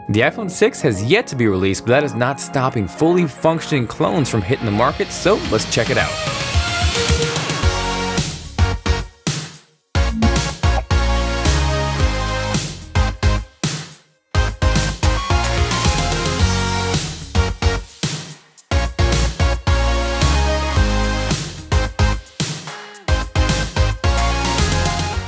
The iPhone 6 has yet to be released, but that is not stopping fully functioning clones from hitting the market, so let's check it out.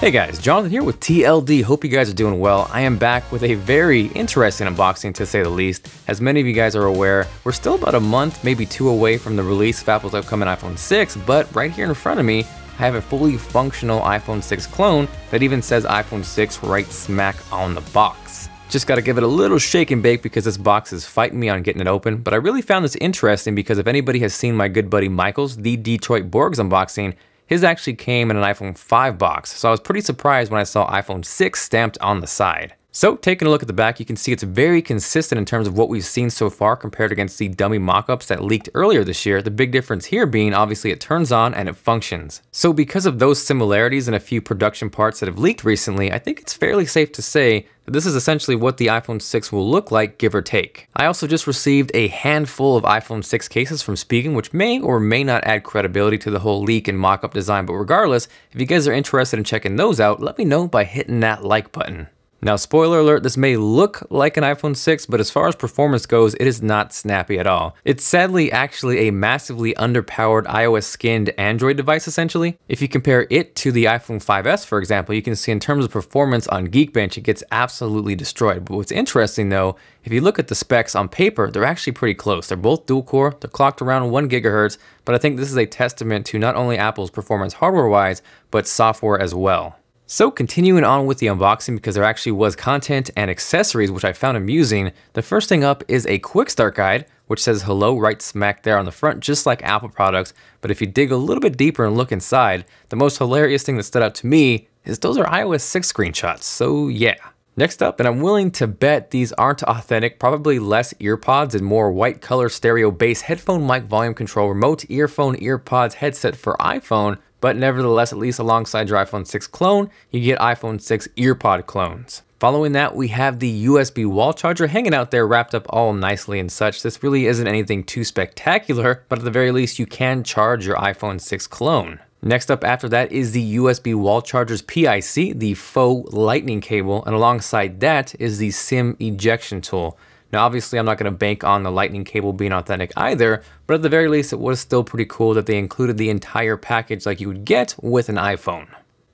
Hey guys, Jonathan here with TLD. Hope you guys are doing well. I am back with a very interesting unboxing to say the least. As many of you guys are aware, we're still about a month, maybe two away from the release of Apple's upcoming iPhone 6, but right here in front of me, I have a fully functional iPhone 6 clone that even says iPhone 6 right smack on the box. Just gotta give it a little shake and bake because this box is fighting me on getting it open, but I really found this interesting because if anybody has seen my good buddy Michael's The Detroit Borgs unboxing, his actually came in an iPhone 5 box, so I was pretty surprised when I saw iPhone 6 stamped on the side. So taking a look at the back, you can see it's very consistent in terms of what we've seen so far compared against the dummy mock-ups that leaked earlier this year, the big difference here being obviously it turns on and it functions. So because of those similarities and a few production parts that have leaked recently, I think it's fairly safe to say that this is essentially what the iPhone 6 will look like, give or take. I also just received a handful of iPhone 6 cases from Spigen, which may or may not add credibility to the whole leak and mock-up design, but regardless, if you guys are interested in checking those out, let me know by hitting that like button. Now, spoiler alert, this may look like an iPhone 6, but as far as performance goes, it is not snappy at all. It's sadly actually a massively underpowered iOS-skinned Android device, essentially. If you compare it to the iPhone 5S, for example, you can see in terms of performance on Geekbench, it gets absolutely destroyed. But what's interesting though, if you look at the specs on paper, they're actually pretty close. They're both dual-core, they're clocked around 1 GHz, but I think this is a testament to not only Apple's performance hardware-wise, but software as well. So continuing on with the unboxing, because there actually was content and accessories which I found amusing, the first thing up is a quick start guide, which says hello right smack there on the front, just like Apple products. But if you dig a little bit deeper and look inside, the most hilarious thing that stood out to me is those are iOS 6 screenshots, so yeah. Next up, and I'm willing to bet these aren't authentic, probably less earpods and more white color stereo bass headphone mic volume control remote earphone earpods headset for iPhone, but nevertheless, at least alongside your iPhone 6 clone, you get iPhone 6 earpod clones. Following that, we have the USB wall charger hanging out there wrapped up all nicely and such. This really isn't anything too spectacular, but at the very least, you can charge your iPhone 6 clone. Next up after that is the USB wall charger's PIC, the faux lightning cable, and alongside that is the SIM ejection tool. Now obviously I'm not going to bank on the lightning cable being authentic either, but at the very least it was still pretty cool that they included the entire package like you would get with an iPhone.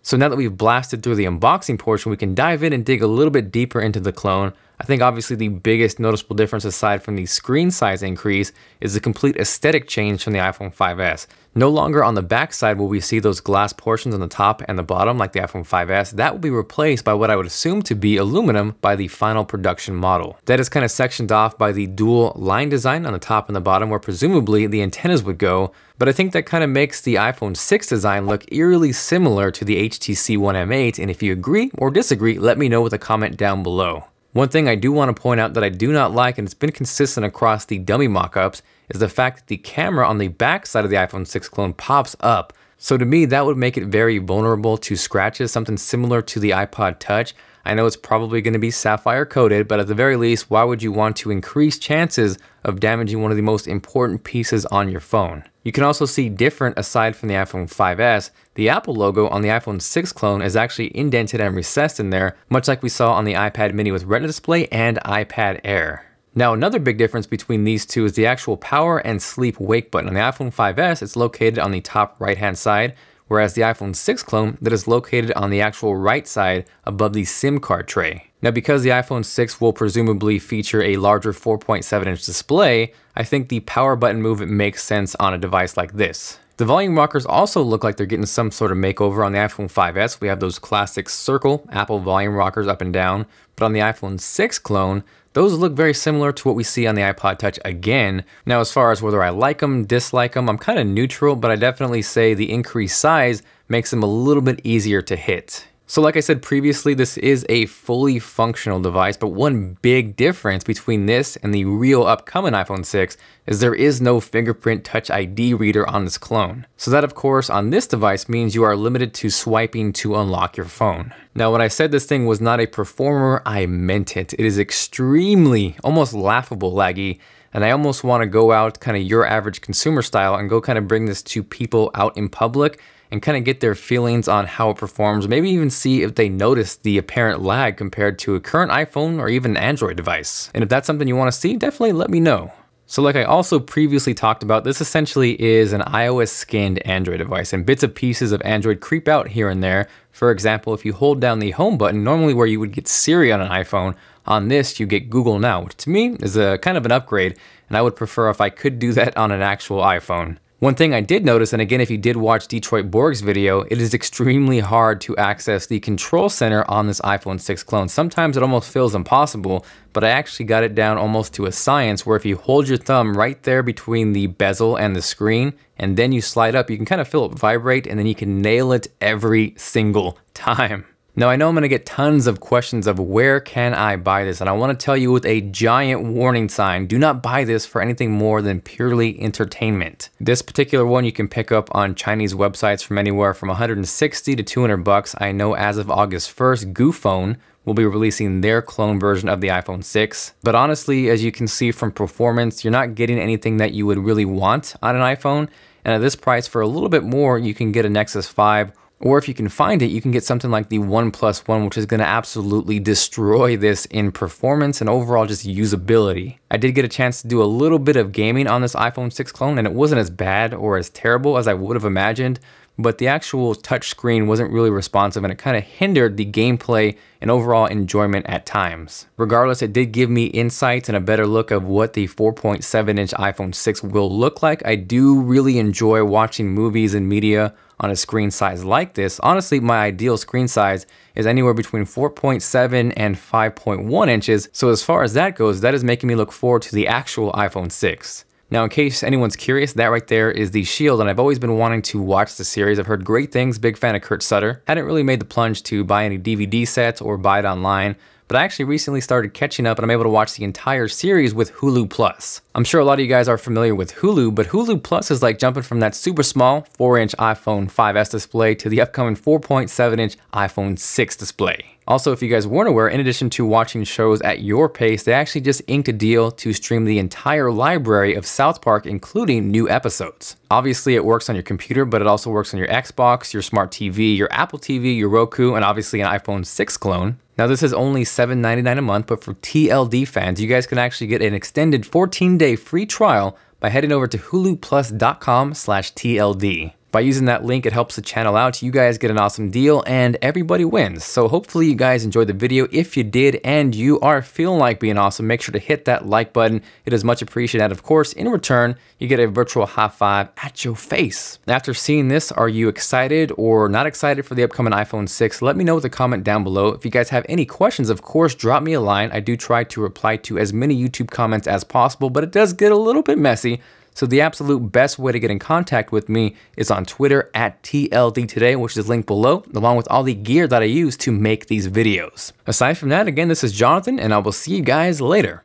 So now that we've blasted through the unboxing portion, we can dive in and dig a little bit deeper into the clone. I think obviously the biggest noticeable difference aside from the screen size increase is the complete aesthetic change from the iPhone 5S. No longer on the back side will we see those glass portions on the top and the bottom like the iPhone 5S. That will be replaced by what I would assume to be aluminum by the final production model. That is kind of sectioned off by the dual line design on the top and the bottom where presumably the antennas would go, but I think that kind of makes the iPhone 6 design look eerily similar to the HTC One M8, and if you agree or disagree, let me know with a comment down below. One thing I do want to point out that I do not like, and it's been consistent across the dummy mock-ups, is the fact that the camera on the back side of the iPhone 6 clone pops up. So to me, that would make it very vulnerable to scratches, something similar to the iPod Touch. I know it's probably going to be sapphire coated, but at the very least, why would you want to increase chances of damaging one of the most important pieces on your phone? You can also see different aside from the iPhone 5S, the Apple logo on the iPhone 6 clone is actually indented and recessed in there, much like we saw on the iPad mini with Retina display and iPad Air. Now another big difference between these two is the actual power and sleep wake button. On the iPhone 5S, it's located on the top right hand side, whereas the iPhone 6 clone that is located on the actual right side above the SIM card tray. Now because the iPhone 6 will presumably feature a larger 4.7-inch display, I think the power button movement makes sense on a device like this. The volume rockers also look like they're getting some sort of makeover on the iPhone 5S. We have those classic circle Apple volume rockers up and down, but on the iPhone 6 clone, those look very similar to what we see on the iPod Touch again. Now as far as whether I like them, dislike them, I'm kind of neutral, but I definitely say the increased size makes them a little bit easier to hit. So like I said previously, this is a fully functional device, but one big difference between this and the real upcoming iPhone 6 is there is no fingerprint Touch ID reader on this clone. So that of course on this device means you are limited to swiping to unlock your phone. Now when I said this thing was not a performer, I meant it. It is extremely, almost laughable laggy, and I almost want to go out kind of your average consumer style and go kind of bring this to people out in public and kind of get their feelings on how it performs, maybe even see if they notice the apparent lag compared to a current iPhone or even Android device. And if that's something you want to see, definitely let me know. So like I also previously talked about, this essentially is an iOS skinned Android device, and bits and pieces of Android creep out here and there. For example, if you hold down the home button, normally where you would get Siri on an iPhone, on this you get Google Now, which to me is a kind of an upgrade, and I would prefer if I could do that on an actual iPhone. One thing I did notice, and again, if you did watch Detroit Borg's video, it is extremely hard to access the control center on this iPhone 6 clone. Sometimes it almost feels impossible, but I actually got it down almost to a science where if you hold your thumb right there between the bezel and the screen, and then you slide up, you can kind of feel it vibrate, and then you can nail it every single time. Now I know I'm gonna get tons of questions of where can I buy this, and I wanna tell you with a giant warning sign, do not buy this for anything more than purely entertainment. This particular one you can pick up on Chinese websites from anywhere from 160 to 200 bucks. I know as of August 1st, Goophone will be releasing their clone version of the iPhone 6. But honestly, as you can see from performance, you're not getting anything that you would really want on an iPhone. And at this price, for a little bit more, you can get a Nexus 5. Or if you can find it, you can get something like the OnePlus One, which is going to absolutely destroy this in performance and overall just usability. I did get a chance to do a little bit of gaming on this iPhone 6 clone, and it wasn't as bad or as terrible as I would have imagined, but the actual touch screen wasn't really responsive, and it kind of hindered the gameplay and overall enjoyment at times. Regardless, it did give me insights and a better look of what the 4.7-inch iPhone 6 will look like. I do really enjoy watching movies and media on a screen size like this. Honestly, my ideal screen size is anywhere between 4.7 and 5.1 inches. So as far as that goes, that is making me look forward to the actual iPhone 6. Now, in case anyone's curious, that right there is the Shield, and I've always been wanting to watch the series. I've heard great things, big fan of Kurt Sutter. Hadn't really made the plunge to buy any DVD sets or buy it online, but I actually recently started catching up and I'm able to watch the entire series with Hulu Plus. I'm sure a lot of you guys are familiar with Hulu, but Hulu Plus is like jumping from that super small 4-inch iPhone 5S display to the upcoming 4.7-inch iPhone 6 display. Also, if you guys weren't aware, in addition to watching shows at your pace, they actually just inked a deal to stream the entire library of South Park, including new episodes. Obviously, it works on your computer, but it also works on your Xbox, your smart TV, your Apple TV, your Roku, and obviously an iPhone 6 clone. Now, this is only $7.99 a month, but for TLD fans, you guys can actually get an extended 14-day free trial by heading over to huluplus.com/TLD. By using that link, it helps the channel out. You guys get an awesome deal and everybody wins. So hopefully you guys enjoyed the video. If you did and you are feeling like being awesome, make sure to hit that like button. It is much appreciated. And of course, in return, you get a virtual high five at your face. After seeing this, are you excited or not excited for the upcoming iPhone 6? Let me know with a comment down below. If you guys have any questions, of course, drop me a line. I do try to reply to as many YouTube comments as possible, but it does get a little bit messy. So the absolute best way to get in contact with me is on Twitter at TLD Today, which is linked below, along with all the gear that I use to make these videos. Aside from that, again, this is Jonathan, and I will see you guys later.